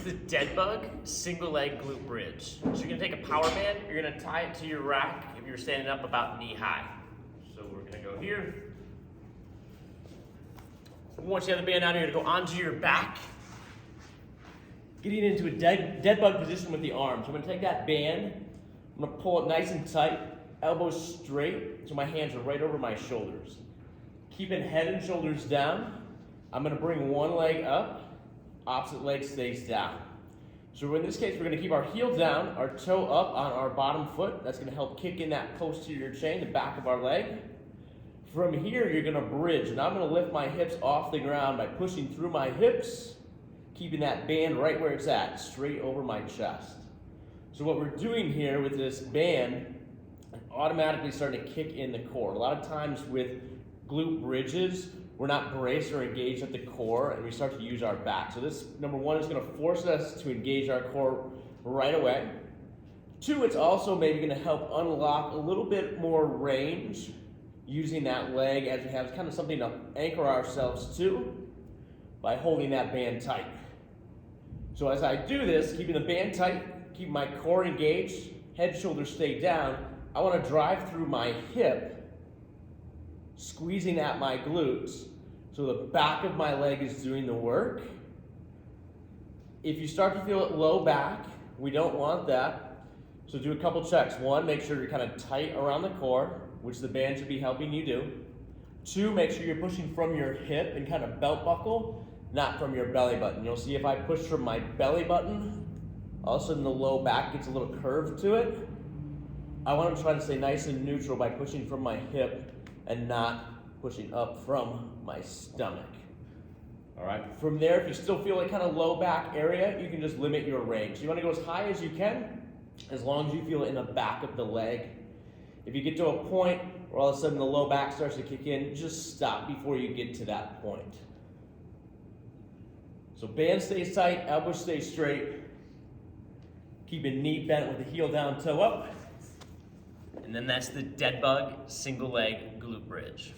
the Deadbug single leg glute bridge. So you're gonna take a power band, you're gonna tie it to your rack if you're standing up about knee high. So we're gonna go here. Once you have the band down, you're gonna go onto your back, getting into a dead bug position with the arms. I'm gonna take that band, I'm gonna pull it nice and tight, elbows straight, so my hands are right over my shoulders. Keeping head and shoulders down, I'm gonna bring one leg up, opposite leg stays down. So in this case, we're gonna keep our heel down, our toe up on our bottom foot. That's gonna help kick in that posterior chain, the back of our leg. From here, you're gonna bridge, and I'm gonna lift my hips off the ground by pushing through my hips, keeping that band right where it's at, straight over my chest. So what we're doing here with this band, automatically starting to kick in the core. A lot of times with glute bridges, we're not braced or engaged at the core, and we start to use our back. So this, number one, is gonna force us to engage our core right away. Two, it's also maybe gonna help unlock a little bit more range using that leg as we have kind of something to anchor ourselves to by holding that band tight. So as I do this, keeping the band tight, keep my core engaged, head, shoulders stay down, I wanna drive through my hip, squeezing at my glutes, so the back of my leg is doing the work. If you start to feel it low back, we don't want that. So do a couple checks. One, make sure you're kind of tight around the core, which the band should be helping you do. Two, make sure you're pushing from your hip and kind of belt buckle, not from your belly button. You'll see if I push from my belly button, all of a sudden the low back gets a little curve to it. I want to try to stay nice and neutral by pushing from my hip and not pushing up from my stomach. All right, from there, if you still feel like kind of low back area, you can just limit your range. You want to go as high as you can, as long as you feel it in the back of the leg. If you get to a point where all of a sudden the low back starts to kick in, just stop before you get to that point. So band stays tight, elbow stays straight, keeping knee bent with the heel down, toe up. And then that's the Deadbug single leg glute bridge.